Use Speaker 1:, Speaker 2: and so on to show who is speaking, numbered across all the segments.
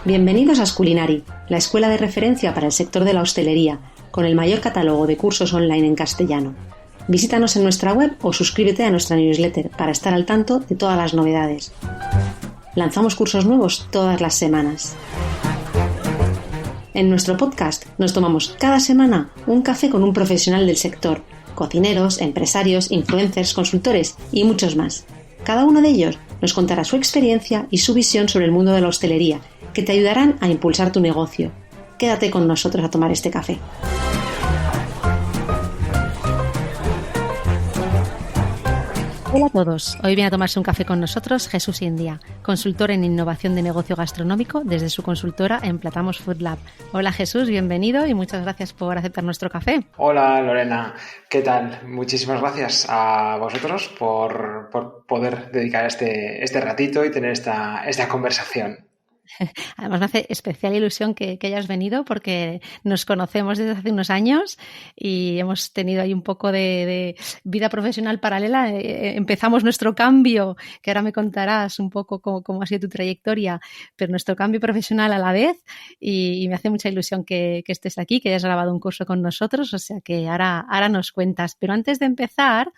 Speaker 1: Bienvenidos a Sculinary, la escuela de referencia para el sector de la hostelería, con el mayor catálogo de cursos online en castellano. Visítanos en nuestra web o suscríbete a nuestra newsletter para estar al tanto de todas las novedades. Lanzamos cursos nuevos todas las semanas. En nuestro podcast nos tomamos cada semana un café con un profesional del sector, cocineros, empresarios, influencers, consultores y muchos más. Cada uno de ellos nos contará su experiencia y su visión sobre el mundo de la hostelería, que te ayudarán a impulsar tu negocio. Quédate con nosotros a tomar este café. Hola a todos, hoy viene a tomarse un café con nosotros Jesús India, consultor en innovación de negocio gastronómico desde su consultora Emplatamos Food Lab. Hola Jesús, bienvenido y muchas gracias por aceptar nuestro café.
Speaker 2: Hola Lorena, ¿qué tal? Muchísimas gracias a vosotros por poder dedicar este ratito y tener esta conversación.
Speaker 1: Además me hace especial ilusión que hayas venido porque nos conocemos desde hace unos años y hemos tenido ahí un poco de vida profesional paralela. Empezamos nuestro cambio, que ahora me contarás un poco cómo ha sido tu trayectoria, pero nuestro cambio profesional a la vez y me hace mucha ilusión que estés aquí, que hayas grabado un curso con nosotros, o sea que ahora nos cuentas. Pero antes de empezar,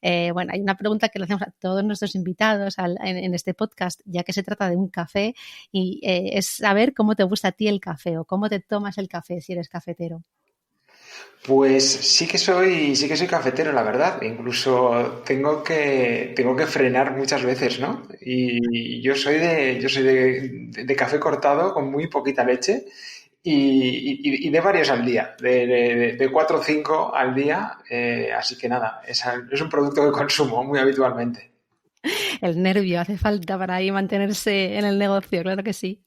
Speaker 1: hay una pregunta que le hacemos a todos nuestros invitados en este podcast, ya que se trata de un café y es saber cómo te gusta a ti el café o cómo te tomas el café si eres cafetero.
Speaker 2: Pues sí que soy cafetero, la verdad. Incluso tengo que frenar muchas veces, ¿no? Y yo soy de café cortado con muy poquita leche y de varios al día, de 4 o 5 al día. Así que nada, es un producto que consumo muy habitualmente.
Speaker 1: El nervio hace falta para ahí mantenerse en el negocio, claro que sí.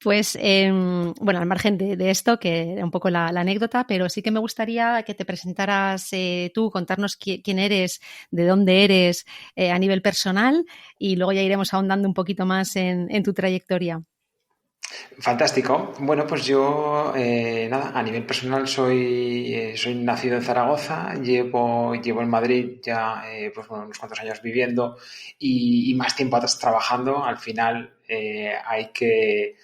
Speaker 1: Pues, al margen de esto, que era un poco la anécdota, pero sí que me gustaría que te presentaras tú, contarnos quién eres, de dónde eres a nivel personal y luego ya iremos ahondando un poquito más en tu trayectoria.
Speaker 2: Fantástico. Bueno, pues yo, a nivel personal soy nacido en Zaragoza, llevo en Madrid ya unos cuantos años viviendo y más tiempo atrás trabajando. Al final hay que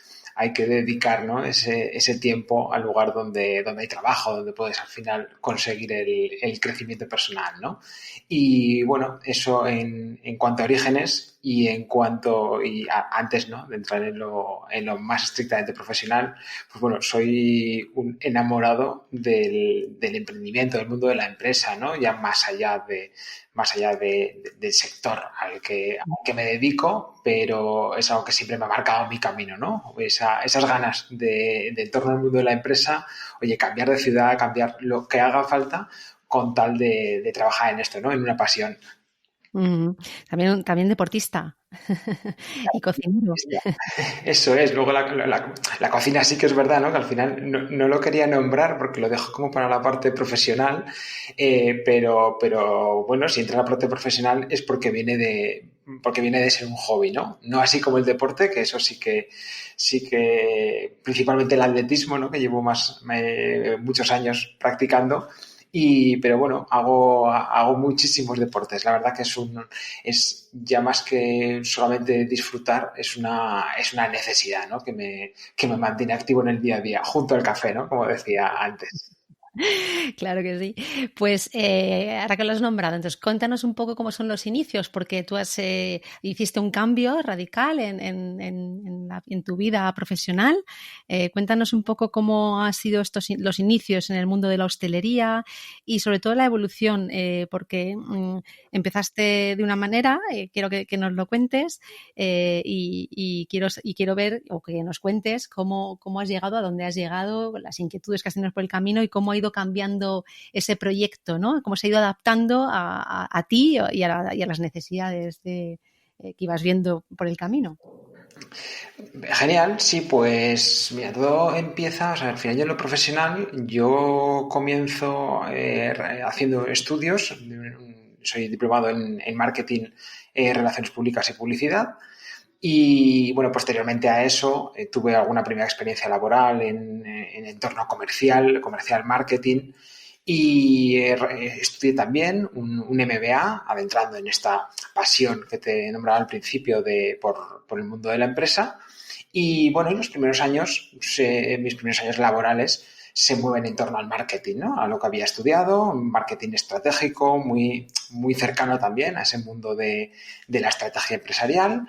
Speaker 2: dedicar, ¿no?, ese tiempo al lugar donde hay trabajo, donde puedes al final conseguir el crecimiento personal, ¿no? Y bueno, eso en cuanto a orígenes y antes, ¿no?, de entrar en lo más estrictamente profesional, pues bueno, soy un enamorado del emprendimiento, del mundo de la empresa, ¿no? Ya más allá del sector al que me dedico, pero es algo que siempre me ha marcado mi camino, ¿no? Esas ganas de en torno al mundo de la empresa, oye, cambiar de ciudad, cambiar lo que haga falta con tal de trabajar en esto, ¿no? En una pasión.
Speaker 1: También deportista y cocinero.
Speaker 2: Eso es. Luego la cocina sí que es verdad, ¿no? Que al final no lo quería nombrar porque lo dejo como para la parte profesional, pero bueno, si entra en la parte profesional es porque viene de ser un hobby, ¿no? No así como el deporte, que eso sí que principalmente el atletismo, ¿no?, que llevo muchos años practicando. Pero bueno, hago muchísimos deportes. La verdad que es ya más que solamente disfrutar, es una necesidad, ¿no?, que me mantiene activo en el día a día, junto al café, ¿no?, como decía antes.
Speaker 1: Claro que sí. Pues ahora que lo has nombrado, entonces cuéntanos un poco cómo son los inicios, porque tú hiciste un cambio radical en tu vida profesional. Cuéntanos un poco cómo han sido los inicios en el mundo de la hostelería y sobre todo la evolución, porque empezaste de una manera, quiero que nos lo cuentes y quiero ver o que nos cuentes cómo has llegado a donde has llegado, las inquietudes que has tenido por el camino y cómo ha ido cambiando ese proyecto, ¿no? Cómo se ha ido adaptando a ti y a las necesidades que ibas viendo por el camino.
Speaker 2: Genial, sí, pues mira, todo empieza, o sea, al final yo en lo profesional, yo comienzo haciendo estudios, soy diplomado en marketing, relaciones públicas y publicidad. Y bueno, posteriormente a eso tuve alguna primera experiencia laboral en entorno comercial marketing y estudié también un MBA, adentrando en esta pasión que te nombraba al principio por el mundo de la empresa. Y bueno, en los primeros años, mis primeros años laborales se mueven en torno al marketing, ¿no? A lo que había estudiado, marketing estratégico, muy, muy cercano también a ese mundo de la estrategia empresarial.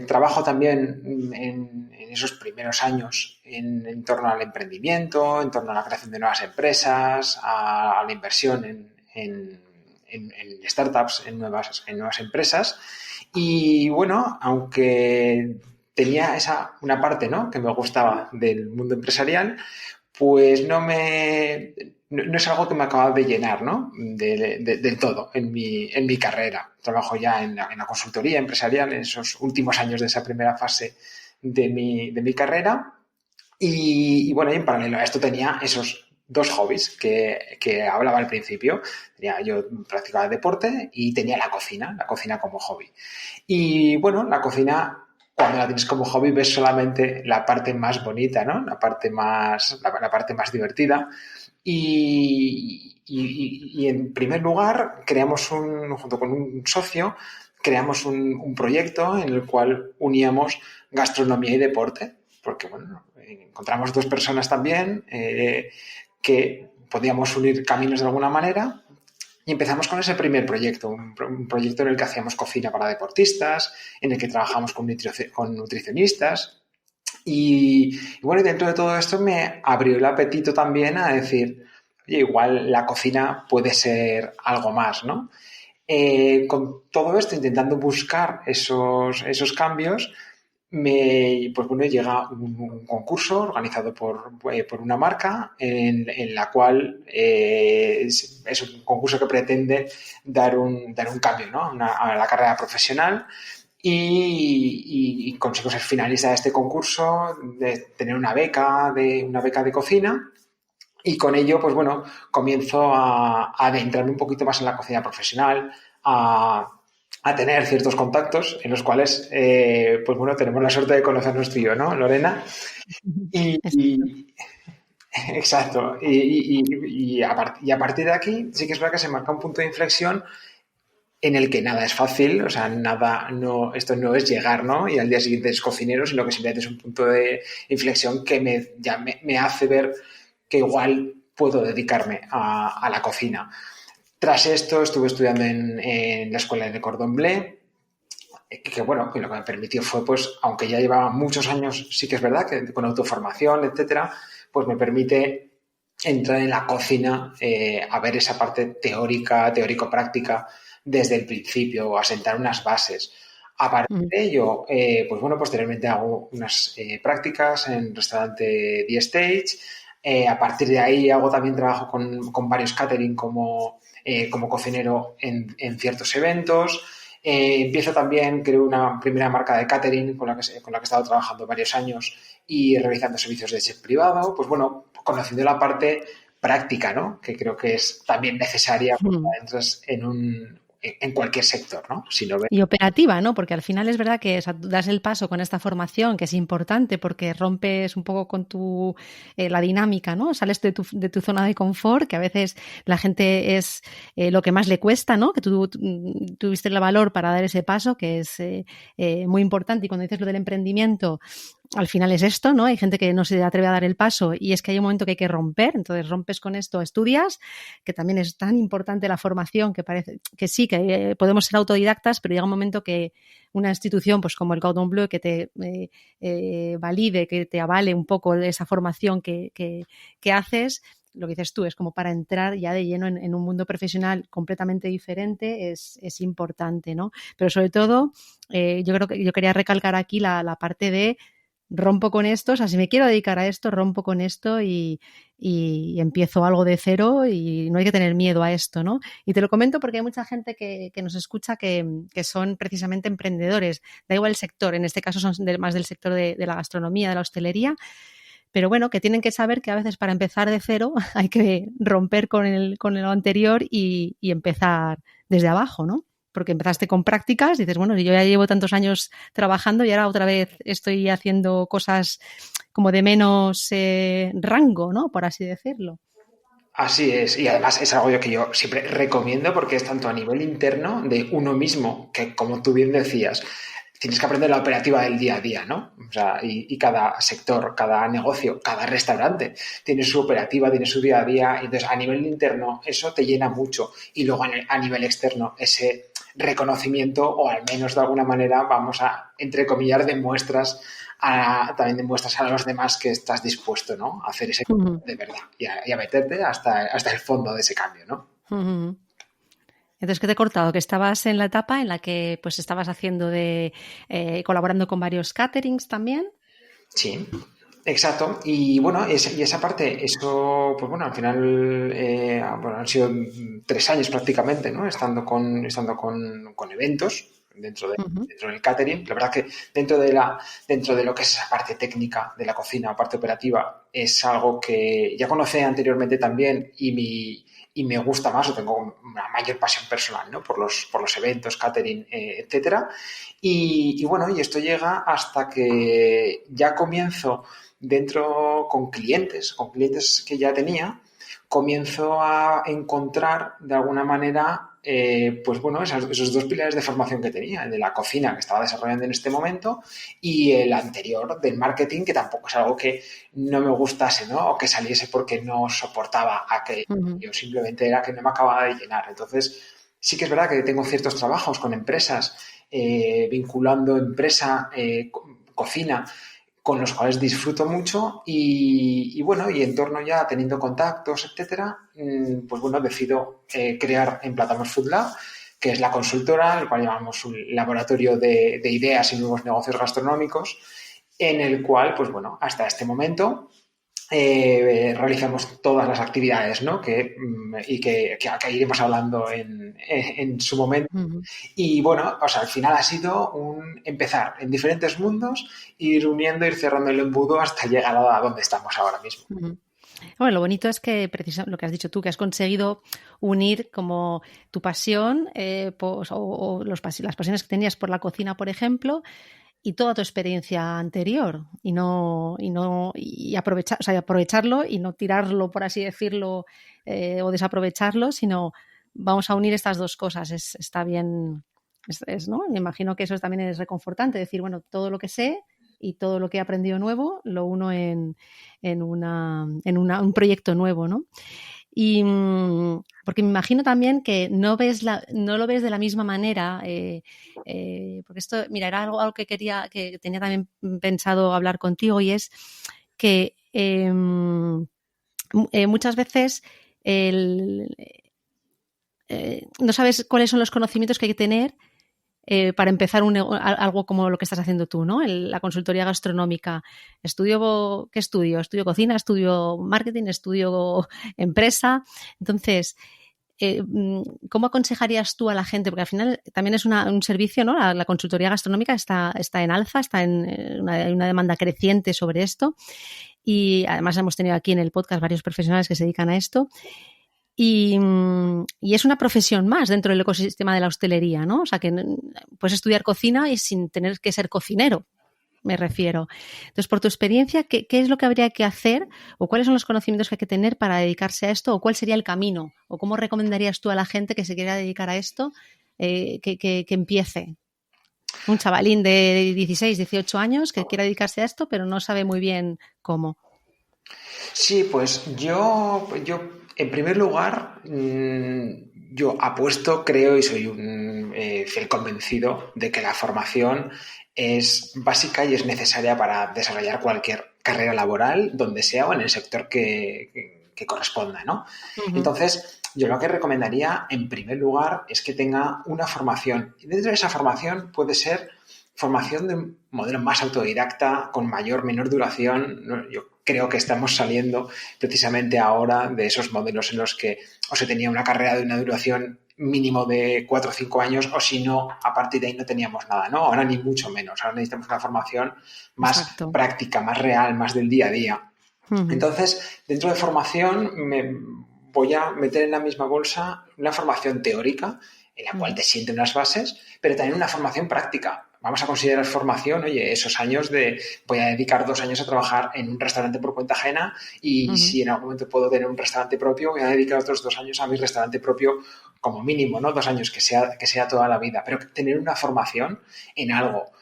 Speaker 2: Trabajo también en esos primeros años en torno al emprendimiento, en torno a la creación de nuevas empresas, a la inversión en startups, en nuevas empresas. Y bueno, aunque tenía una parte, ¿no?, que me gustaba del mundo empresarial, pues no es algo que me acaba de llenar, ¿no?, del todo en mi carrera. Trabajo ya en la consultoría empresarial en esos últimos años de esa primera fase de mi carrera. Y bueno, y en paralelo a esto tenía esos dos hobbies que hablaba al principio. Yo practicaba deporte y tenía la cocina como hobby. Y bueno, la cocina, cuando la tienes como hobby, ves solamente la parte más bonita, ¿no? La parte más divertida. Y en primer lugar, junto con un socio, creamos un proyecto en el cual uníamos gastronomía y deporte, porque bueno, encontramos dos personas también que podíamos unir caminos de alguna manera. Y empezamos con ese primer proyecto, un proyecto en el que hacíamos cocina para deportistas, en el que trabajamos con nutricionistas. Y bueno, dentro de todo esto me abrió el apetito también a decir, oye, igual la cocina puede ser algo más, ¿no? Con todo esto, intentando buscar esos cambios, pues bueno, llega un concurso organizado por una marca en la cual es un concurso que pretende dar un cambio, ¿no?, a la carrera profesional. Y consigo ser finalista de este concurso, de tener una beca de cocina. Y con ello, pues bueno, comienzo a adentrarme un poquito más en la cocina profesional, a tener ciertos contactos en los cuales, pues bueno, tenemos la suerte de conocernos tú y yo, ¿no, Lorena? Y,
Speaker 1: Exacto.
Speaker 2: y- exacto. Y a partir de aquí sí que es verdad que se marca un punto de inflexión en el que nada es fácil, o sea, esto no es llegar, ¿no?, y al día siguiente es cocinero, sino que simplemente es un punto de inflexión que me hace ver que igual puedo dedicarme a la cocina. Tras esto estuve estudiando en la escuela de Cordon Bleu, bueno, que lo que me permitió fue, pues, aunque ya llevaba muchos años, sí que es verdad, que con autoformación, etcétera, pues me permite entrar en la cocina, a ver esa parte teórico-práctica desde el principio, a sentar unas bases. A partir
Speaker 1: Mm.
Speaker 2: de ello, pues bueno, posteriormente hago unas prácticas en restaurante The Stage. A partir de ahí hago también trabajo con varios catering como cocinero en ciertos eventos. Empiezo también, creo una primera marca de catering con la que he estado trabajando varios años y realizando servicios de chef privado. Pues bueno, conociendo la parte práctica, ¿no?, que creo que es también necesaria cuando
Speaker 1: Mm.
Speaker 2: entras en cualquier sector, ¿no? Si no ves.
Speaker 1: Y operativa, ¿no? Porque al final es verdad que, o sea, tú das el paso con esta formación, que es importante porque rompes un poco con la dinámica, ¿no? Sales de tu zona de confort, que a veces la gente es lo que más le cuesta, ¿no? Que tú tuviste el valor para dar ese paso, que es muy importante. Y cuando dices lo del emprendimiento, al final es esto, ¿no? Hay gente que no se atreve a dar el paso y es que hay un momento que hay que romper, entonces rompes con esto, estudias, que también es tan importante la formación, que parece que sí, que podemos ser autodidactas, pero llega un momento que una institución, pues como el Cordon Bleu, que te valide, que te avale un poco esa formación que haces, lo que dices tú, es como para entrar ya de lleno en un mundo profesional completamente diferente, es importante, ¿no? Pero sobre todo, yo creo que yo quería recalcar aquí la parte de rompo con esto, o sea, si me quiero dedicar a esto, rompo con esto y empiezo algo de cero y no hay que tener miedo a esto, ¿no? Y te lo comento porque hay mucha gente que nos escucha que son precisamente emprendedores, da igual el sector, en este caso son más del sector de la gastronomía, de la hostelería, pero bueno, que tienen que saber que a veces para empezar de cero hay que romper con lo anterior y empezar desde abajo, ¿no? Porque empezaste con prácticas, dices, bueno, yo ya llevo tantos años trabajando y ahora otra vez estoy haciendo cosas como de menos rango, ¿no? Por así decirlo.
Speaker 2: Así es, y además es algo que yo siempre recomiendo porque es tanto a nivel interno de uno mismo, que como tú bien decías, tienes que aprender la operativa del día a día, ¿no? O sea, y cada sector, cada negocio, cada restaurante tiene su operativa, tiene su día a día. Entonces, a nivel interno, eso te llena mucho. Y luego, a nivel externo, ese reconocimiento, o al menos de alguna manera, vamos a, entrecomillar, también demuestras a los demás que estás dispuesto, ¿no? A hacer ese cambio de verdad y a meterte hasta el fondo de ese cambio, ¿no?
Speaker 1: Entonces, ¿qué te he cortado? Que estabas en la etapa en la que pues estabas haciendo colaborando con varios caterings también.
Speaker 2: Sí, exacto. Y bueno, esa parte, eso, pues bueno, al final, bueno, han sido 3 años prácticamente, ¿no? Estando con eventos dentro del catering. La verdad que dentro de lo que es esa parte técnica de la cocina, parte operativa, es algo que ya conocía anteriormente también y me gusta más, o tengo una mayor pasión personal, ¿no? Por los eventos, catering, etcétera. Y bueno, y esto llega hasta que ya comienzo dentro con clientes que ya tenía, comienzo a encontrar de alguna manera, pues bueno, esos 2 pilares de formación que tenía, el de la cocina que estaba desarrollando en este momento y el anterior del marketing, que tampoco es algo que no me gustase, ¿no? O que saliese porque no soportaba yo simplemente era que no me acababa de llenar. Entonces, sí que es verdad que tengo ciertos trabajos con empresas, vinculando empresa, cocina, con los cuales disfruto mucho y bueno, y en torno ya teniendo contactos, etcétera, pues bueno, decido crear en Platamors Food Lab, que es la consultora, el cual llamamos un laboratorio de ideas y nuevos negocios gastronómicos, en el cual, pues bueno, hasta este momento realizamos todas las actividades, ¿no? Que iremos hablando en su momento. Y bueno, o sea, al final ha sido empezar en diferentes mundos, ir uniendo, ir cerrando el embudo hasta llegar a donde estamos ahora mismo.
Speaker 1: Bueno, lo bonito es que precisamente lo que has dicho tú, que has conseguido unir como tu pasión pues, las pasiones que tenías por la cocina, por ejemplo, y toda tu experiencia anterior y aprovechar, o sea, aprovecharlo y no tirarlo, por así decirlo, o desaprovecharlo, sino vamos a unir estas dos cosas. Está bien, ¿no? Me imagino que eso también es reconfortante, decir, bueno, todo lo que sé y todo lo que he aprendido nuevo lo uno en un proyecto nuevo, ¿no? Y porque me imagino también que no lo ves de la misma manera, porque esto, mira, era algo que tenía también pensado hablar contigo, y es que muchas veces no sabes cuáles son los conocimientos que hay que tener para empezar algo como lo que estás haciendo tú, ¿no? La consultoría gastronómica. ¿Qué estudio? Estudio cocina, estudio marketing, estudio empresa. Entonces, ¿cómo aconsejarías tú a la gente? Porque al final también es un servicio, ¿no? La consultoría gastronómica está en alza, hay una demanda creciente sobre esto, y además hemos tenido aquí en el podcast varios profesionales que se dedican a esto. Y es una profesión más dentro del ecosistema de la hostelería, ¿no? O sea, que puedes estudiar cocina y sin tener que ser cocinero, me refiero. Entonces, por tu experiencia, ¿qué es lo que habría que hacer o cuáles son los conocimientos que hay que tener para dedicarse a esto, o cuál sería el camino, o cómo recomendarías tú a la gente que se quiera dedicar a esto que empiece? Un chavalín de 16, 18 años que quiera dedicarse a esto, pero no sabe muy bien cómo.
Speaker 2: Sí, pues yo en primer lugar, yo apuesto, creo y soy un fiel convencido de que la formación es básica y es necesaria para desarrollar cualquier carrera laboral, donde sea o en el sector que corresponda, ¿no? Entonces, yo lo que recomendaría en primer lugar es que tenga una formación. Y dentro de esa formación puede ser formación de un modelo más autodidacta, con menor duración, ¿no? Yo creo que estamos saliendo precisamente ahora de esos modelos en los que o se tenía una carrera de una duración mínimo de 4 o 5 años, o si no, a partir de ahí no teníamos nada, ¿no? Ahora ni mucho menos. Ahora necesitamos una formación más práctica, más real, más del día a día. Entonces, dentro de formación me voy a meter en la misma bolsa una formación teórica en la cual te sienten unas bases, pero también una formación práctica. Vamos a considerar formación, oye, esos años voy a dedicar 2 años a trabajar en un restaurante por cuenta ajena y si en algún momento puedo tener un restaurante propio, voy a dedicar otros 2 años a mi restaurante propio como mínimo, ¿no? 2 años, que sea toda la vida, pero tener una formación en algo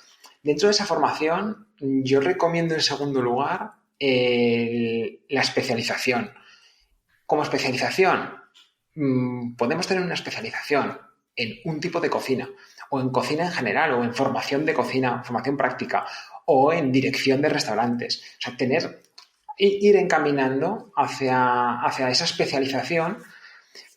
Speaker 2: Dentro de esa formación, yo recomiendo en segundo lugar la especialización. Como especialización, podemos tener una especialización en un tipo de cocina, o en cocina en general, o en formación de cocina, formación práctica, o en dirección de restaurantes. O sea, ir encaminando hacia esa especialización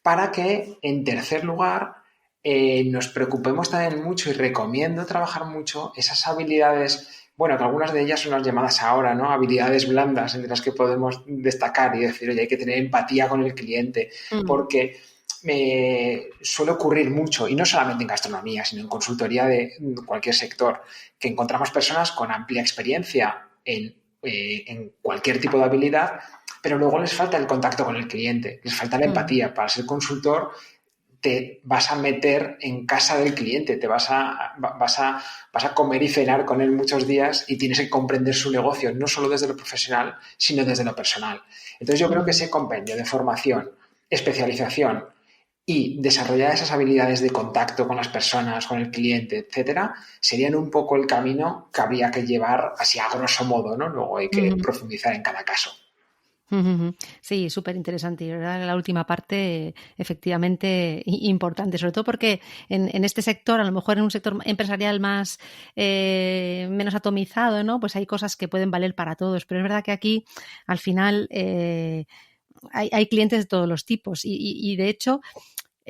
Speaker 2: para que, en tercer lugar, nos preocupemos también mucho y recomiendo trabajar mucho esas habilidades, bueno, que algunas de ellas son las llamadas ahora, ¿no? Habilidades blandas entre las que podemos destacar y decir, oye, hay que tener empatía con el cliente, porque me suele ocurrir mucho, y no solamente en gastronomía, sino en consultoría de cualquier sector, que encontramos personas con amplia experiencia en cualquier tipo de habilidad, pero luego les falta el contacto con el cliente, les falta la empatía. Para ser consultor te vas a meter en casa del cliente, vas a comer y cenar con él muchos días y tienes que comprender su negocio, no solo desde lo profesional, sino desde lo personal. Entonces yo creo que ese compendio de formación, especialización y desarrollar esas habilidades de contacto con las personas, con el cliente, etcétera, serían un poco el camino que habría que llevar así a grosso modo, ¿no? Luego hay que profundizar en cada caso.
Speaker 1: Sí, súper interesante. Y ¿verdad? La última parte, efectivamente, importante, sobre todo porque en este sector, a lo mejor en un sector empresarial más menos atomizado, ¿no? Pues hay cosas que pueden valer para todos. Pero es verdad que aquí, al final, hay clientes de todos los tipos. Y de hecho,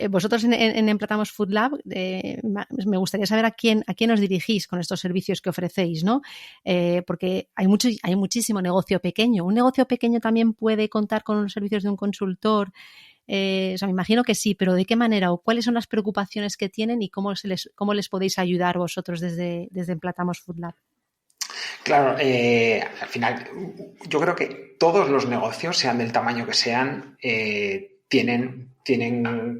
Speaker 1: vosotros en Emplatamos Food Lab, me gustaría saber a quién os dirigís con estos servicios que ofrecéis, ¿no? Porque hay muchísimo negocio pequeño. ¿Un negocio pequeño también puede contar con los servicios de un consultor? O sea, me imagino que sí, pero ¿de qué manera o cuáles son las preocupaciones que tienen y cómo les podéis ayudar vosotros desde Emplatamos Food Lab?
Speaker 2: Claro, al final yo creo que todos los negocios, sean del tamaño que sean, tienen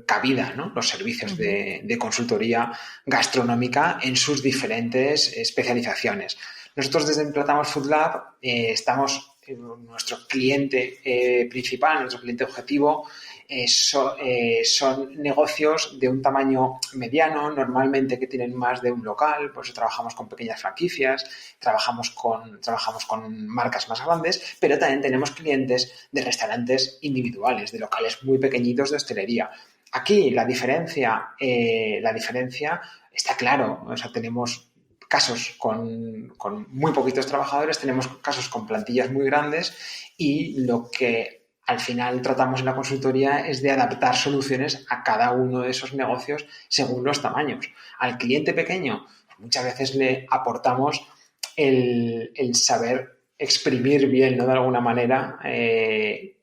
Speaker 2: cabida, ¿no? Los servicios de consultoría gastronómica en sus diferentes especializaciones. Nosotros desde Emplatamos Food Lab estamos en nuestro cliente principal, nuestro cliente objetivo, son negocios de un tamaño mediano, normalmente que tienen más de un local, por eso trabajamos con pequeñas franquicias, trabajamos con marcas más grandes, pero también tenemos clientes de restaurantes individuales, de locales muy pequeñitos de hostelería. Aquí la diferencia está claro, o sea, tenemos casos con muy poquitos trabajadores, tenemos casos con plantillas muy grandes y lo que al final tratamos en la consultoría es de adaptar soluciones a cada uno de esos negocios según los tamaños. Al cliente pequeño muchas veces le aportamos el saber exprimir bien, ¿no? De alguna manera,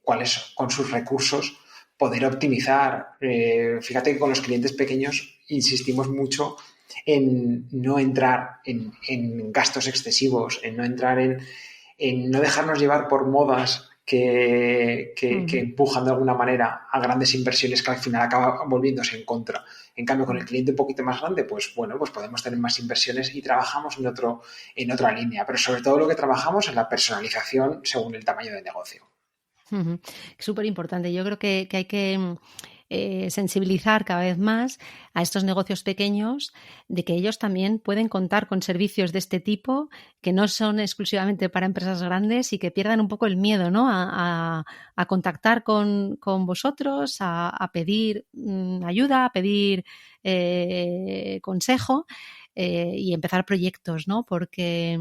Speaker 2: cuáles con sus recursos poder optimizar. Fíjate que con los clientes pequeños insistimos mucho en no entrar en gastos excesivos, en no entrar en no dejarnos llevar por modas que empujan de alguna manera a grandes inversiones que al final acaban volviéndose en contra. En cambio, con el cliente un poquito más grande, pues bueno, pues podemos tener más inversiones y trabajamos en otra línea. Pero sobre todo lo que trabajamos es la personalización según el tamaño del negocio.
Speaker 1: Súper importante. Yo creo que hay que sensibilizar cada vez más a estos negocios pequeños de que ellos también pueden contar con servicios de este tipo que no son exclusivamente para empresas grandes y que pierdan un poco el miedo, ¿no? a contactar con vosotros, a pedir ayuda, a pedir consejo y empezar proyectos, ¿no? Porque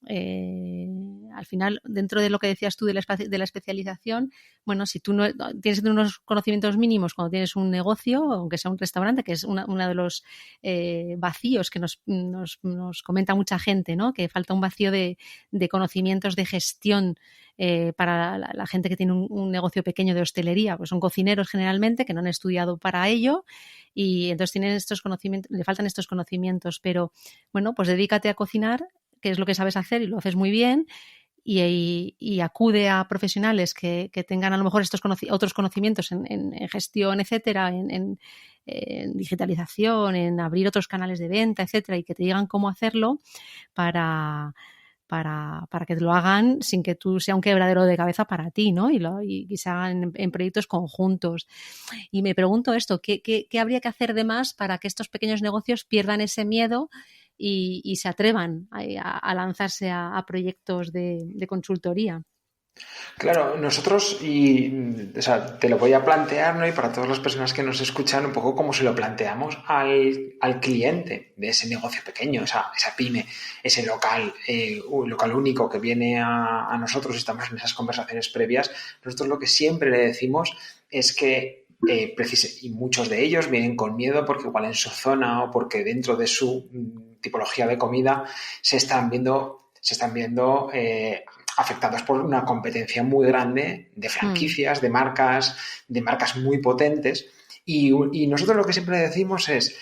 Speaker 1: al final, dentro de lo que decías tú de la especialización, bueno, si tú no tienes que tener unos conocimientos mínimos cuando tienes un negocio, aunque sea un restaurante, que es uno de los vacíos que nos comenta mucha gente, ¿no? Que falta un vacío de conocimientos de gestión para la gente que tiene un negocio pequeño de hostelería, pues son cocineros generalmente que no han estudiado para ello y entonces tienen estos conocimientos, le faltan estos conocimientos, pero bueno, pues dedícate a cocinar, que es lo que sabes hacer y lo haces muy bien, y acude a profesionales que tengan a lo mejor estos otros conocimientos en gestión, etcétera, en digitalización, en abrir otros canales de venta, etcétera, y que te digan cómo hacerlo para que te lo hagan sin que tú sea un quebradero de cabeza para ti, ¿no? Y se hagan en proyectos conjuntos. Y me pregunto esto, ¿qué habría que hacer de más para que estos pequeños negocios pierdan ese miedo y se atrevan a lanzarse a proyectos de consultoría.
Speaker 2: Claro, nosotros, o sea, te lo voy a plantear, ¿no? Y para todas las personas que nos escuchan, un poco como se lo planteamos al cliente de ese negocio pequeño, esa pyme, ese local, un local único que viene a nosotros y estamos en esas conversaciones previas. Nosotros lo que siempre le decimos es que y muchos de ellos vienen con miedo porque igual en su zona o porque dentro de su tipología de comida se están viendo afectados por una competencia muy grande de franquicias, de marcas muy potentes. Y nosotros lo que siempre decimos es,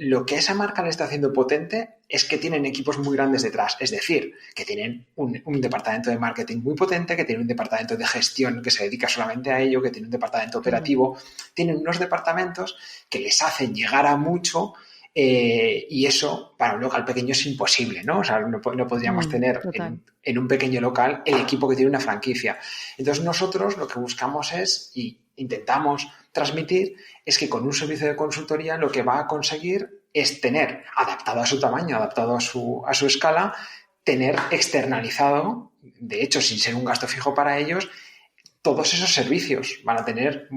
Speaker 2: lo que esa marca le está haciendo potente es que tienen equipos muy grandes detrás, es decir, que tienen un departamento de marketing muy potente, que tienen un departamento de gestión que se dedica solamente a ello, que tiene un departamento operativo, tienen unos departamentos que les hacen llegar a mucho. Y eso para un local pequeño es imposible, ¿no? O sea, no podríamos tener en un pequeño local el equipo que tiene una franquicia. Entonces nosotros lo que buscamos y intentamos transmitir es que con un servicio de consultoría lo que va a conseguir es tener, adaptado a su tamaño, adaptado a su escala, tener externalizado, de hecho sin ser un gasto fijo para ellos, todos esos servicios. Van a tener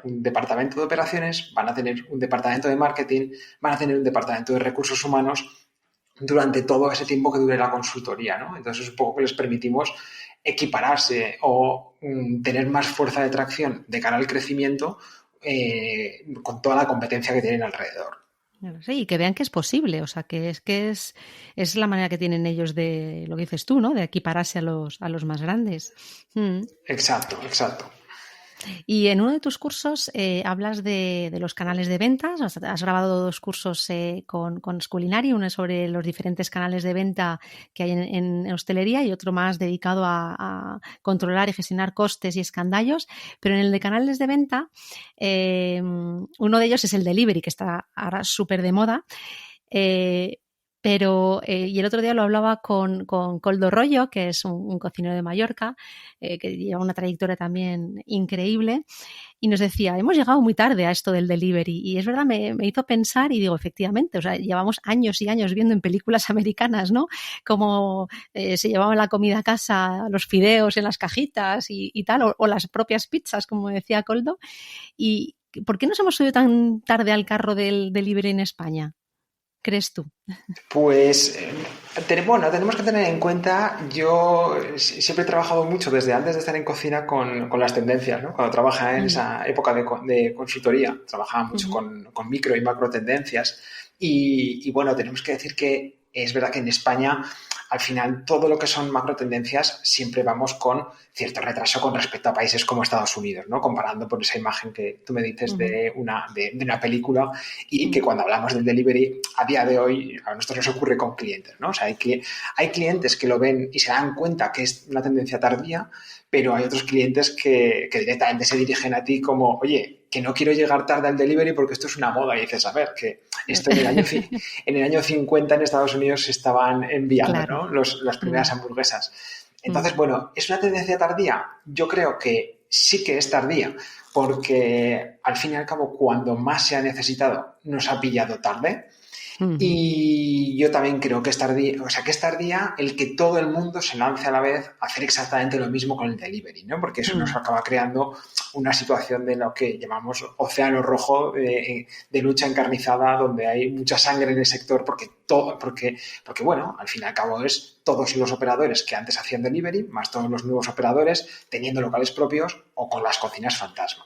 Speaker 2: un departamento de operaciones, van a tener un departamento de marketing, van a tener un departamento de recursos humanos durante todo ese tiempo que dure la consultoría, ¿no? Entonces es un poco que les permitimos equipararse o tener más fuerza de tracción de cara al crecimiento con toda la competencia que tienen alrededor.
Speaker 1: Sí, y que vean que es posible, o sea, que es la manera que tienen ellos de, lo que dices tú, ¿no? De equipararse a los más grandes.
Speaker 2: Exacto.
Speaker 1: Y en uno de tus cursos hablas de los canales de ventas. Has grabado 2 cursos con Schoolinary, uno sobre los diferentes canales de venta que hay en hostelería y otro más dedicado a controlar y gestionar costes y escandallos. Pero en el de canales de venta, uno de ellos es el delivery, que está ahora súper de moda. Pero, y el otro día lo hablaba con Koldo Rollo, que es un cocinero de Mallorca, que lleva una trayectoria también increíble, y nos decía, hemos llegado muy tarde a esto del delivery. Y es verdad, me hizo pensar y digo, efectivamente, o sea, llevamos años y años viendo en películas americanas, ¿no? Cómo se llevaban la comida a casa, los fideos en las cajitas y tal, o las propias pizzas, como decía Koldo. ¿Y por qué nos hemos subido tan tarde al carro del delivery en España? ¿Crees tú?
Speaker 2: Pues, tenemos que tener en cuenta, yo siempre he trabajado mucho desde antes de estar en cocina con las tendencias, ¿no? Cuando trabajaba en esa época de consultoría, trabajaba mucho con micro y macro tendencias y bueno, tenemos que decir que es verdad que en España al final todo lo que son macro tendencias siempre vamos con cierto retraso con respecto a países como Estados Unidos, ¿no? Comparando por esa imagen que tú me dices de una película y que cuando hablamos del delivery, a día de hoy a nosotros nos ocurre con clientes, ¿no? O sea, hay clientes que lo ven y se dan cuenta que es una tendencia tardía, pero hay otros clientes que directamente se dirigen a ti como, oye, que no quiero llegar tarde al delivery porque esto es una moda. Y dices, a ver, que esto en el año 50 en Estados Unidos se estaban enviando, claro, ¿no? Las primeras hamburguesas. Entonces, bueno, ¿es una tendencia tardía? Yo creo que sí que es tardía, porque al fin y al cabo, cuando más se ha necesitado, nos ha pillado tarde. Y yo también creo que es tardía, o sea, que es tardía el que todo el mundo se lance a la vez a hacer exactamente lo mismo con el delivery, ¿no? Porque eso nos acaba creando una situación de lo que llamamos océano rojo de lucha encarnizada, donde hay mucha sangre en el sector, porque bueno, al fin y al cabo es todos los operadores que antes hacían delivery, más todos los nuevos operadores teniendo locales propios o con las cocinas fantasma.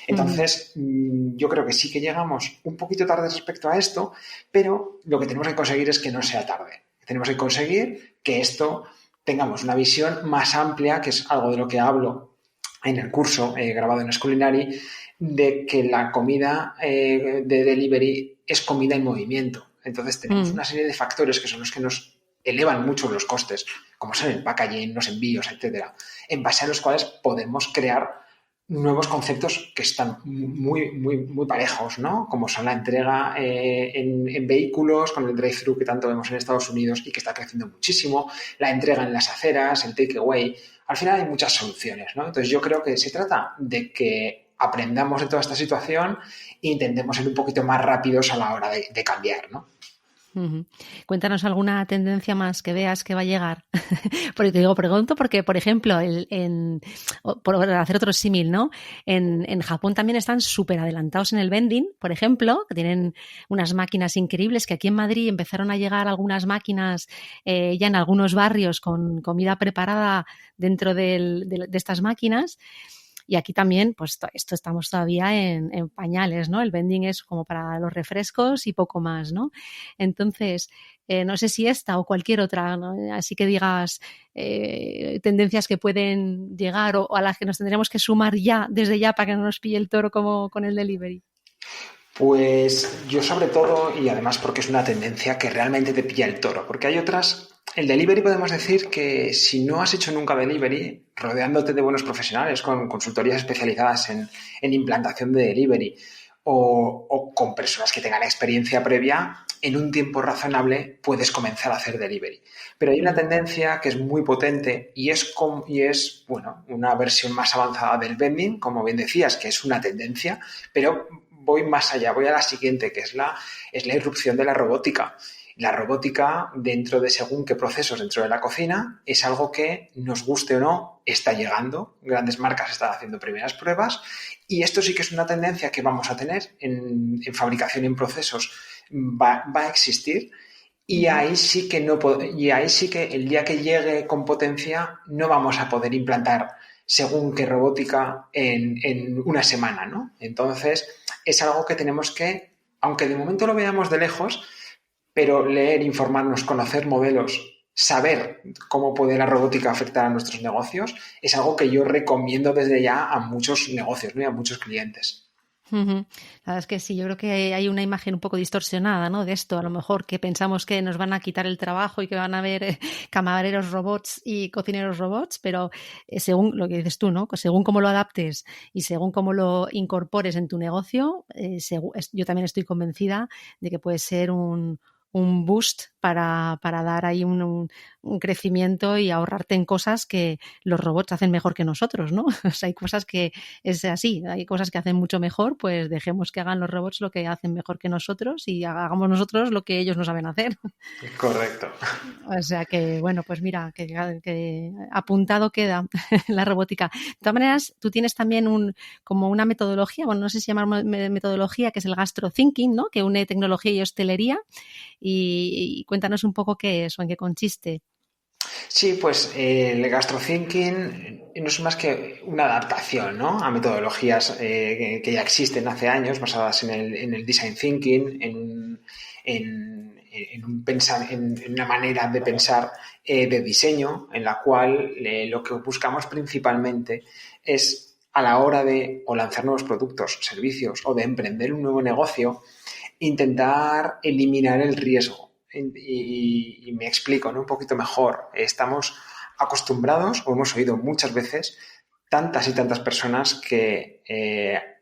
Speaker 2: Entonces, yo creo que sí que llegamos un poquito tarde respecto a esto, pero lo que tenemos que conseguir es que no sea tarde. Tenemos que conseguir que esto tengamos una visión más amplia, que es algo de lo que hablo en el curso grabado en Schoolinary, de que la comida de delivery es comida en movimiento. Entonces, tenemos una serie de factores que son los que nos elevan mucho los costes, como son el packaging, los envíos, etcétera, en base a los cuales podemos crear nuevos conceptos que están muy, muy, muy parejos, ¿no? Como son la entrega en vehículos, con el drive-thru que tanto vemos en Estados Unidos y que está creciendo muchísimo, la entrega en las aceras, el takeaway. Al final hay muchas soluciones, ¿no? Entonces yo creo que se trata de que aprendamos de toda esta situación e intentemos ser un poquito más rápidos a la hora de cambiar, ¿no?
Speaker 1: Ujú. Cuéntanos alguna tendencia más que veas que va a llegar. Porque te digo, pregunto porque, por ejemplo, por hacer otro símil, ¿no? En Japón también están súper adelantados en el vending, por ejemplo, que tienen unas máquinas increíbles, que aquí en Madrid empezaron a llegar algunas máquinas ya en algunos barrios con comida preparada dentro de estas máquinas. Y aquí también, pues esto estamos todavía en pañales, ¿no? El vending es como para los refrescos y poco más, ¿no? Entonces, no sé si esta o cualquier otra, ¿no? Así que digas tendencias que pueden llegar o a las que nos tendremos que sumar ya, desde ya, para que no nos pille el toro como con el delivery.
Speaker 2: Pues yo sobre todo, y además porque es una tendencia que realmente te pilla el toro, porque hay otras, el delivery podemos decir que si no has hecho nunca delivery, rodeándote de buenos profesionales con consultorías especializadas en implantación de delivery o con personas que tengan experiencia previa, en un tiempo razonable puedes comenzar a hacer delivery. Pero hay una tendencia que es muy potente y es bueno, una versión más avanzada del vending, como bien decías, que es una tendencia, pero voy más allá, voy a la siguiente, que es la irrupción de la robótica. La robótica, dentro de según qué procesos dentro de la cocina, es algo que, nos guste o no, está llegando. Grandes marcas están haciendo primeras pruebas y esto sí que es una tendencia que vamos a tener en fabricación en procesos. Va a existir y ahí sí que y ahí sí que el día que llegue con potencia no vamos a poder implantar según qué robótica en una semana, ¿no? Entonces, es algo que tenemos que, aunque de momento lo veamos de lejos, pero leer, informarnos, conocer modelos, saber cómo puede la robótica afectar a nuestros negocios, es algo que yo recomiendo desde ya a muchos negocios, ¿no? Y a muchos clientes.
Speaker 1: La verdad es que sí, yo creo que hay una imagen un poco distorsionada, ¿no? De esto, a lo mejor que pensamos que nos van a quitar el trabajo y que van a haber camareros robots y cocineros robots, pero según lo que dices tú, ¿no? Según cómo lo adaptes y según cómo lo incorpores en tu negocio, yo también estoy convencida de que puede ser un boost para dar ahí un crecimiento y ahorrarte en cosas que los robots hacen mejor que nosotros, ¿no? O sea, hay cosas que es así, hay cosas que hacen mucho mejor, pues dejemos que hagan los robots lo que hacen mejor que nosotros y hagamos nosotros lo que ellos no saben hacer.
Speaker 2: Correcto.
Speaker 1: O sea que, bueno, pues mira, que apuntado queda la robótica. De todas maneras, tú tienes también como una metodología, bueno, no sé si llamar metodología, que es el gastro thinking, ¿no? Que une tecnología y hostelería. Y cuéntanos un poco qué es o en qué consiste.
Speaker 2: Sí, pues el gastrothinking no es más que una adaptación, ¿no? A metodologías que ya existen hace años, basadas en el design thinking, en una manera de pensar de diseño, en la cual lo que buscamos principalmente es, a la hora de o lanzar nuevos productos, servicios o de emprender un nuevo negocio, intentar eliminar el riesgo. Y me explico, ¿no? Un poquito mejor. Estamos acostumbrados, o hemos oído muchas veces, tantas y tantas personas que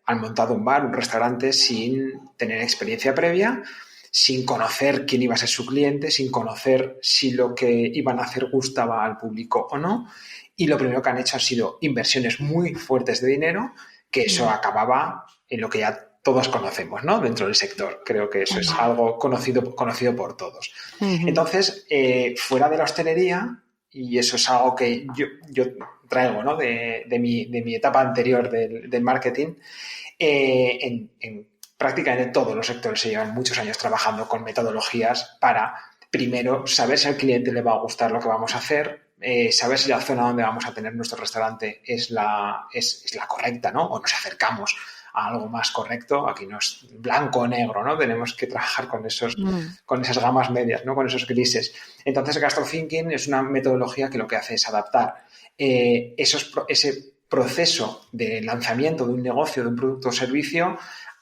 Speaker 2: han montado un bar, un restaurante sin tener experiencia previa, sin conocer quién iba a ser su cliente, sin conocer si lo que iban a hacer gustaba al público o no. Y lo primero que han hecho han sido inversiones muy fuertes de dinero, que eso acababa en lo que ya todos conocemos, ¿no? Dentro del sector. Creo que eso es algo conocido por todos. Entonces, fuera de la hostelería, y eso es algo que yo traigo, ¿no? de mi etapa anterior del marketing, en prácticamente todos los sectores se llevan muchos años trabajando con metodologías para, primero, saber si al cliente le va a gustar lo que vamos a hacer, saber si la zona donde vamos a tener nuestro restaurante es la correcta, ¿no? O nos acercamos a algo más correcto. Aquí no es blanco o negro, ¿no? Tenemos que trabajar con esas gamas medias, ¿no? Con esos grises. Entonces, gastrothinking es una metodología que lo que hace es adaptar ese proceso de lanzamiento de un negocio, de un producto o servicio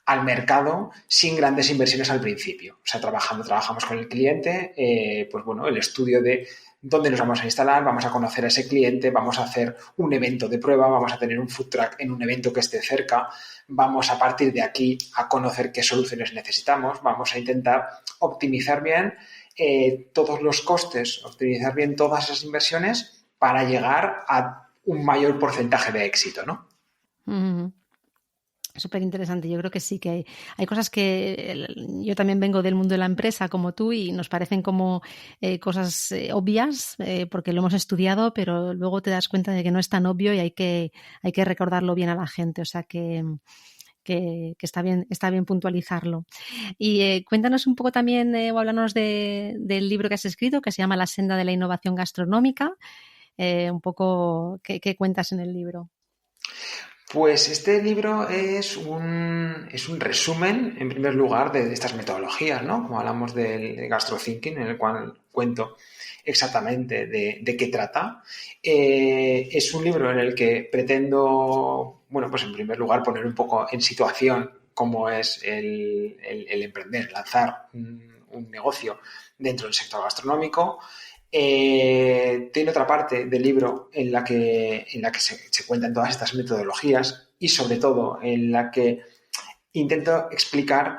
Speaker 2: al mercado sin grandes inversiones al principio. O sea, trabajamos con el cliente, pues bueno, el estudio de dónde nos vamos a instalar, vamos a conocer a ese cliente, vamos a hacer un evento de prueba, vamos a tener un food truck en un evento que esté cerca, vamos a partir de aquí a conocer qué soluciones necesitamos, vamos a intentar optimizar bien todos los costes, optimizar bien todas esas inversiones para llegar a un mayor porcentaje de éxito, ¿no?
Speaker 1: Súper interesante. Yo creo que sí, que hay cosas que yo también vengo del mundo de la empresa como tú y nos parecen como cosas obvias porque lo hemos estudiado, pero luego te das cuenta de que no es tan obvio y hay que recordarlo bien a la gente. O sea que está bien puntualizarlo. Y cuéntanos un poco también o háblanos del libro que has escrito que se llama La senda de la innovación gastronómica. Un poco qué cuentas en el libro.
Speaker 2: Pues este libro es un resumen, en primer lugar, de estas metodologías, ¿no? Como hablamos del gastrothinking, en el cual cuento exactamente de qué trata. Es un libro en el que pretendo, bueno, pues en primer lugar poner un poco en situación cómo es el emprender, lanzar un negocio dentro del sector gastronómico. Tiene otra parte del libro en la que se cuentan todas estas metodologías y sobre todo en la que intento explicar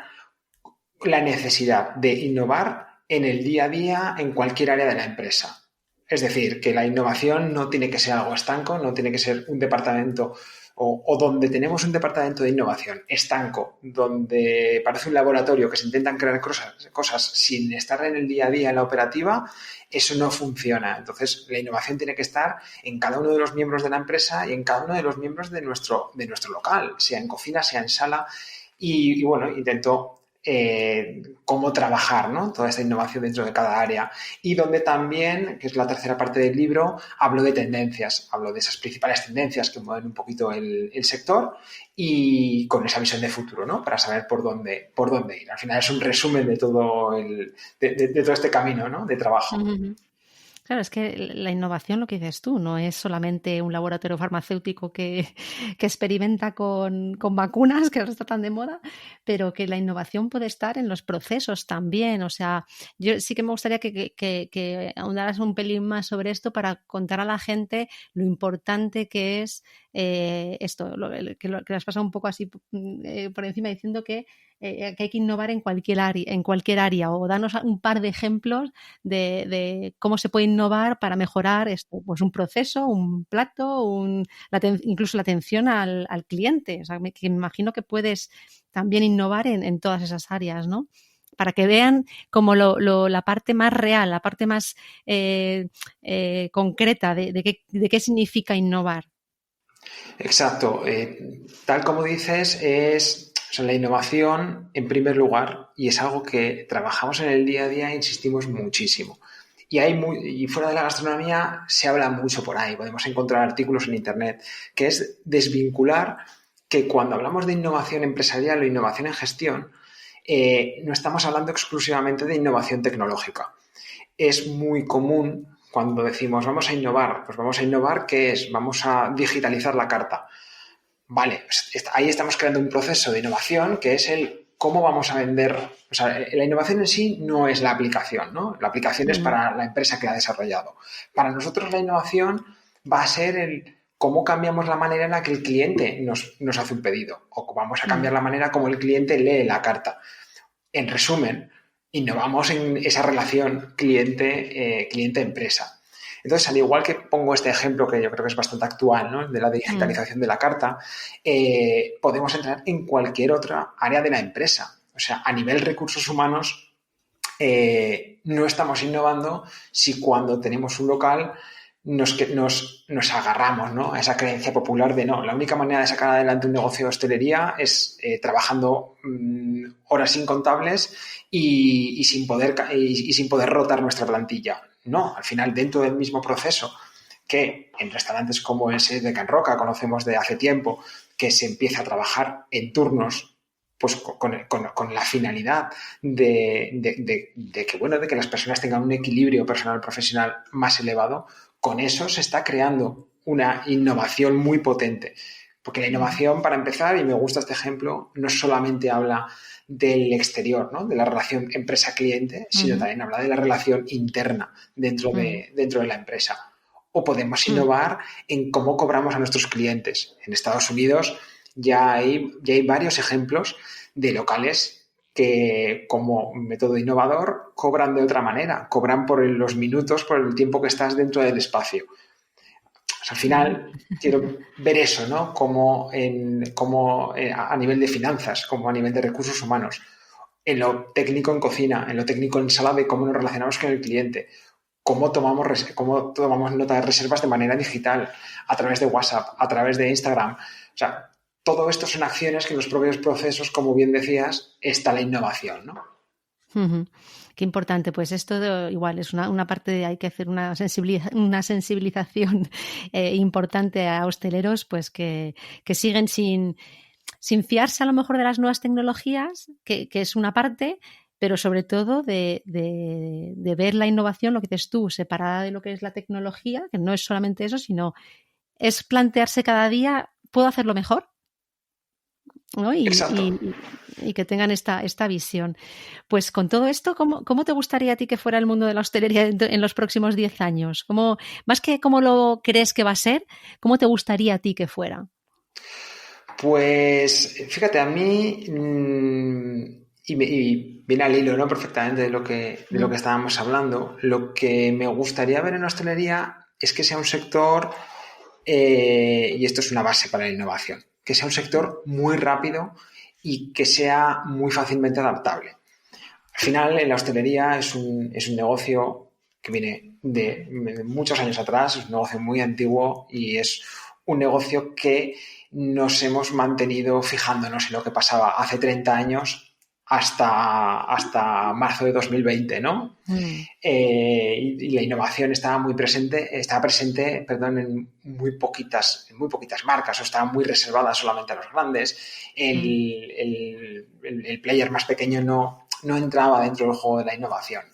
Speaker 2: la necesidad de innovar en el día a día en cualquier área de la empresa. Es decir, que la innovación no tiene que ser algo estanco, no tiene que ser un departamento o donde tenemos un departamento de innovación estanco, donde parece un laboratorio que se intentan crear cosas sin estar en el día a día en la operativa, eso no funciona. Entonces, la innovación tiene que estar en cada uno de los miembros de la empresa y en cada uno de los miembros de nuestro local, sea en cocina, sea en sala. Y bueno, intento cómo trabajar, ¿no? Toda esta innovación dentro de cada área. Y donde también, que es la tercera parte del libro, hablo de tendencias, hablo de esas principales tendencias que mueven un poquito el sector y con esa visión de futuro, ¿no? Para saber por dónde ir. Al final es un resumen de todo, de todo este camino, ¿no? De trabajo.
Speaker 1: Uh-huh. Claro, es que la innovación, lo que dices tú, no es solamente un laboratorio farmacéutico que experimenta con vacunas que ahora está tan de moda, pero que la innovación puede estar en los procesos también. O sea, yo sí que me gustaría que ahondaras un pelín más sobre esto para contar a la gente lo importante que es esto, que lo has pasado un poco así por encima diciendo que hay que innovar en cualquier área, o danos un par de ejemplos de cómo se puede innovar para mejorar esto, pues un proceso, un plato, incluso la atención al cliente. O sea, que me imagino que puedes también innovar en todas esas áreas, ¿no? Para que vean como la parte más real, la parte más concreta de qué significa innovar.
Speaker 2: Exacto. Tal como dices, o sea, la innovación en primer lugar y es algo que trabajamos en el día a día e insistimos muchísimo. Y fuera de la gastronomía se habla mucho por ahí, podemos encontrar artículos en Internet, que es desvincular que cuando hablamos de innovación empresarial o innovación en gestión, no estamos hablando exclusivamente de innovación tecnológica. Es muy común cuando decimos vamos a innovar, pues vamos a innovar, ¿qué es? Vamos a digitalizar la carta. Vale, ahí estamos creando un proceso de innovación que es el cómo vamos a vender. O sea, la innovación en sí no es la aplicación, ¿no? La aplicación es para la empresa que la ha desarrollado. Para nosotros la innovación va a ser el cómo cambiamos la manera en la que el cliente nos hace un pedido o vamos a cambiar la manera como el cliente lee la carta. En resumen, innovamos en esa relación cliente-empresa. Entonces, al igual que pongo este ejemplo que yo creo que es bastante actual, ¿no? De la digitalización de la carta, podemos entrar en cualquier otra área de la empresa. O sea, a nivel recursos humanos, no estamos innovando si cuando tenemos un local nos agarramos, ¿no? A esa creencia popular de no, la única manera de sacar adelante un negocio de hostelería es trabajando horas incontables y sin poder rotar nuestra plantilla. No, al final dentro del mismo proceso que en restaurantes como ese de Can Roca conocemos de hace tiempo, que se empieza a trabajar en turnos pues con la finalidad de que las personas tengan un equilibrio personal-profesional más elevado, con eso se está creando una innovación muy potente. Porque la innovación, para empezar, y me gusta este ejemplo, no solamente habla del exterior, ¿no? De la relación empresa-cliente, sino también habla de la relación interna dentro de la empresa. O podemos innovar en cómo cobramos a nuestros clientes. En Estados Unidos ya hay varios ejemplos de locales que como método innovador cobran de otra manera, cobran por los minutos, por el tiempo que estás dentro del espacio. Al final quiero ver eso, ¿no? Como a nivel de finanzas, como a nivel de recursos humanos, en lo técnico en cocina, en lo técnico en sala de cómo nos relacionamos con el cliente, cómo tomamos nota de reservas de manera digital, a través de WhatsApp, a través de Instagram. O sea, todo esto son acciones que en los propios procesos, como bien decías, está la innovación, ¿no?
Speaker 1: Uh-huh. Qué importante, pues esto igual es una parte de hay que hacer una sensibilización importante a hosteleros, pues que siguen sin fiarse a lo mejor de las nuevas tecnologías, que es una parte, pero sobre todo de ver la innovación, lo que dices tú, separada de lo que es la tecnología, que no es solamente eso, sino es plantearse cada día, ¿puedo hacerlo mejor? ¿No?
Speaker 2: Exacto.
Speaker 1: Y que tengan esta visión. Pues con todo esto, ¿cómo te gustaría a ti que fuera el mundo de la hostelería en los próximos 10 años? Más que cómo lo crees que va a ser, ¿cómo te gustaría a ti que fuera?
Speaker 2: Pues fíjate, a mí, y viene al hilo, ¿no? Perfectamente de lo que estábamos hablando, lo que me gustaría ver en la hostelería es que sea un sector, y esto es una base para la innovación, que sea un sector muy rápido y que sea muy fácilmente adaptable. Al final, en la hostelería es un negocio que viene de muchos años atrás, es un negocio muy antiguo y es un negocio que nos hemos mantenido fijándonos en lo que pasaba hace 30 años hasta marzo de 2020, ¿no? Y la innovación estaba presente, perdón, en muy poquitas marcas, o estaba muy reservada solamente a los grandes. El player más pequeño no entraba dentro del juego de la innovación.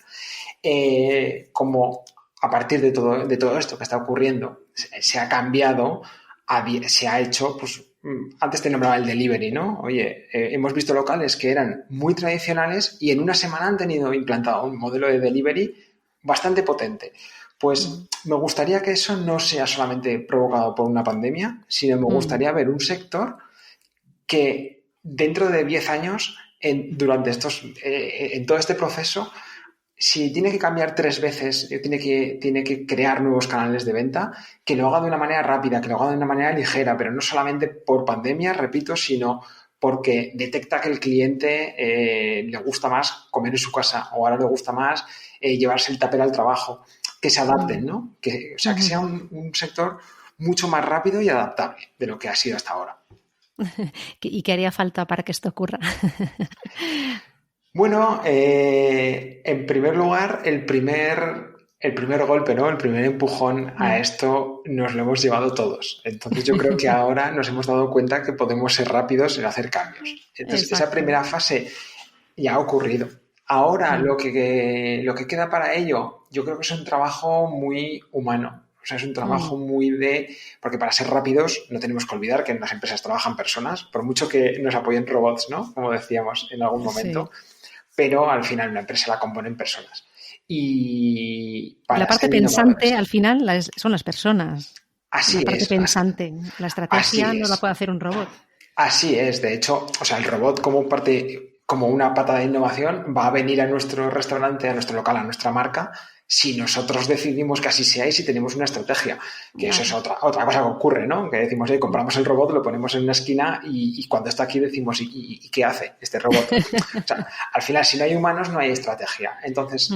Speaker 2: Como a partir de todo esto que está ocurriendo se ha cambiado, se ha hecho, pues antes te nombraba el delivery, ¿no? Oye, hemos visto locales que eran muy tradicionales y en una semana han tenido implantado un modelo de delivery bastante potente. Pues me gustaría que eso no sea solamente provocado por una pandemia, sino me gustaría ver un sector que dentro de 10 años, en todo este proceso, si tiene que cambiar 3 veces, tiene que crear nuevos canales de venta, que lo haga de una manera rápida, que lo haga de una manera ligera, pero no solamente por pandemia, repito, sino porque detecta que el cliente le gusta más comer en su casa o ahora le gusta más llevarse el tupper al trabajo, que se adapten, ¿no? O sea, que sea un sector mucho más rápido y adaptable de lo que ha sido hasta ahora.
Speaker 1: ¿Y qué haría falta para que esto ocurra?
Speaker 2: Bueno, en primer lugar, el primer golpe, ¿no? El primer empujón a esto nos lo hemos llevado todos. Entonces yo creo que ahora nos hemos dado cuenta que podemos ser rápidos en hacer cambios. Entonces esa primera fase ya ha ocurrido. Ahora lo que queda para ello, yo creo que es un trabajo muy humano. O sea, es un trabajo porque para ser rápidos no tenemos que olvidar que en las empresas trabajan personas, por mucho que nos apoyen robots, ¿no? Como decíamos en algún momento. Sí. Pero al final una empresa la componen personas. Y
Speaker 1: la parte pensante al final son las personas.
Speaker 2: Así es.
Speaker 1: La parte pensante. La estrategia no la puede hacer un robot.
Speaker 2: Así es. De hecho, o sea, el robot como una pata de innovación va a venir a nuestro restaurante, a nuestro local, a nuestra marca, si nosotros decidimos que así sea y si tenemos una estrategia. Que eso es otra cosa que ocurre, ¿no? Que decimos, compramos el robot, lo ponemos en una esquina y cuando está aquí decimos, ¿y qué hace este robot? O sea, al final, si no hay humanos, no hay estrategia. Entonces,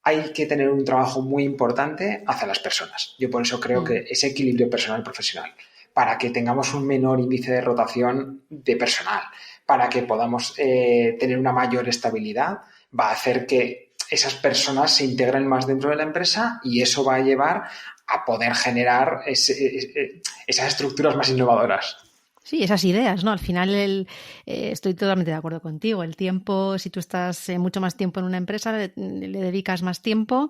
Speaker 2: hay que tener un trabajo muy importante hacia las personas. Yo por eso creo que ese equilibrio personal-profesional, para que tengamos un menor índice de rotación de personal, para que podamos tener una mayor estabilidad, va a hacer que esas personas se integren más dentro de la empresa y eso va a llevar a poder generar esas estructuras más innovadoras.
Speaker 1: Sí, esas ideas, ¿no? Al final estoy totalmente de acuerdo contigo. El tiempo, si tú estás mucho más tiempo en una empresa, le dedicas más tiempo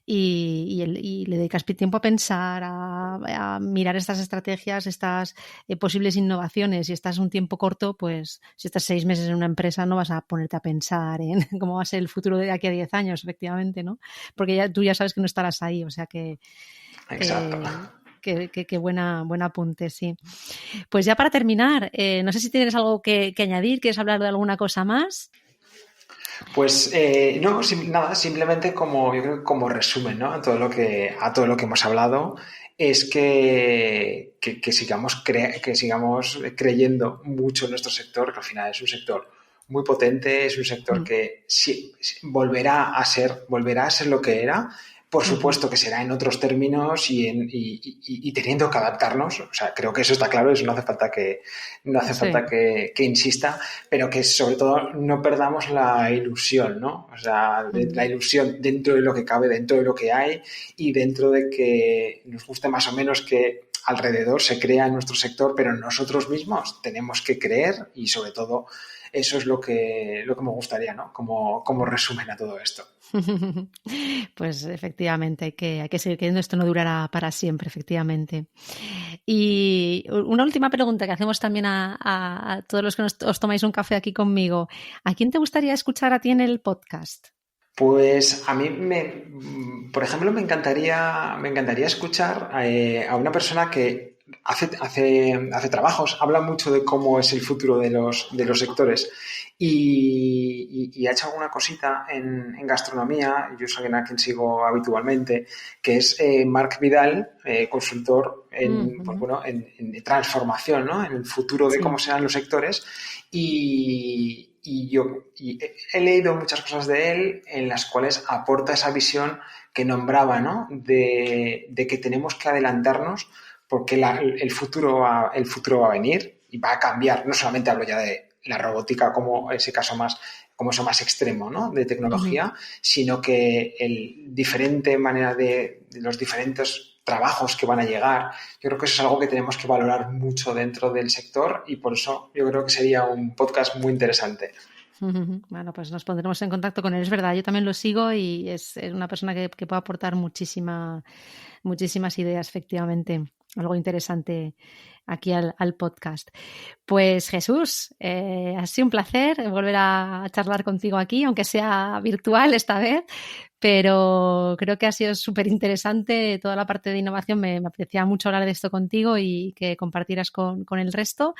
Speaker 1: y le dedicas tiempo a pensar, a mirar estas estrategias, estas posibles innovaciones. Si estás un tiempo corto, pues si estás 6 meses en una empresa no vas a ponerte a pensar en cómo va a ser el futuro de aquí a 10 años, efectivamente, ¿no? Porque tú ya sabes que no estarás ahí, o sea que...
Speaker 2: Exacto.
Speaker 1: Qué buen apunte, sí. Pues ya para terminar, no sé si tienes algo que añadir, ¿quieres hablar de alguna cosa más?
Speaker 2: Pues no, nada, simplemente yo creo que como resumen, ¿no? A todo lo que hemos hablado, es que sigamos creyendo mucho en nuestro sector, que al final es un sector muy potente, es un sector que sí, volverá a ser lo que era. Por supuesto que será en otros términos y teniendo que adaptarnos. O sea, creo que eso está claro, eso no hace falta que insista, pero que sobre todo no perdamos la ilusión, ¿no? O sea, la ilusión dentro de lo que cabe, dentro de lo que hay y dentro de que nos guste más o menos que alrededor se crea en nuestro sector, pero nosotros mismos tenemos que creer y sobre todo eso es lo que me gustaría, ¿no? Como resumen a todo esto.
Speaker 1: Pues efectivamente, hay que seguir creyendo, esto no durará para siempre, efectivamente. Y una última pregunta que hacemos también a todos los que os tomáis un café aquí conmigo. ¿A quién te gustaría escuchar a ti en el podcast?
Speaker 2: Pues a mí, por ejemplo, me encantaría escuchar a una persona que hace trabajos, habla mucho de cómo es el futuro de los sectores y ha hecho alguna cosita en gastronomía. Yo soy a quien sigo habitualmente, que es Marc Vidal, consultor en transformación, ¿no? En el futuro de cómo serán los sectores y he leído muchas cosas de él en las cuales aporta esa visión que nombraba, ¿no? De que tenemos que adelantarnos porque el futuro va a venir y va a cambiar. No solamente hablo ya de la robótica como ese caso como eso más extremo, ¿no? De tecnología, sino que diferente manera de los diferentes trabajos que van a llegar. Yo creo que eso es algo que tenemos que valorar mucho dentro del sector y por eso yo creo que sería un podcast muy interesante.
Speaker 1: Bueno, pues nos pondremos en contacto con él. Es verdad, yo también lo sigo y es una persona que puede aportar muchísimas ideas, efectivamente. Algo interesante aquí al podcast. Pues Jesús, ha sido un placer volver a charlar contigo aquí, aunque sea virtual esta vez, pero creo que ha sido súper interesante toda la parte de innovación. Me apetecía mucho hablar de esto contigo y que compartieras con el resto.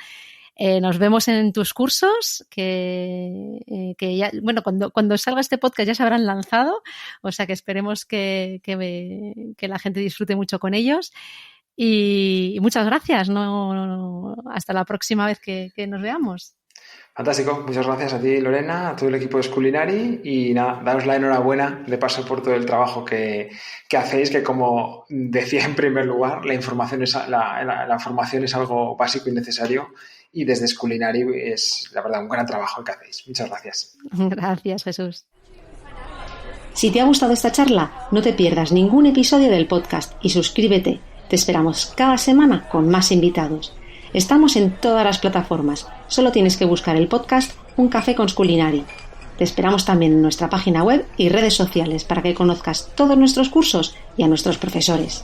Speaker 1: Nos vemos en tus cursos, que ya, bueno, cuando salga este podcast ya se habrán lanzado, o sea que esperemos que la gente disfrute mucho con ellos. Y muchas gracias, hasta la próxima vez que nos veamos.
Speaker 2: Fantástico, muchas gracias a ti, Lorena, a todo el equipo de School-Inari y nada, daros la enhorabuena de paso por todo el trabajo que hacéis, que como decía en primer lugar, la formación es algo básico y necesario y desde School-Inari es, la verdad, un gran trabajo que hacéis. Muchas gracias.
Speaker 1: Gracias, Jesús.
Speaker 3: Si te ha gustado esta charla, no te pierdas ningún episodio del podcast y suscríbete. Te esperamos cada semana con más invitados. Estamos en todas las plataformas. Solo tienes que buscar el podcast Un Café con School-Inari. Te esperamos también en nuestra página web y redes sociales para que conozcas todos nuestros cursos y a nuestros profesores.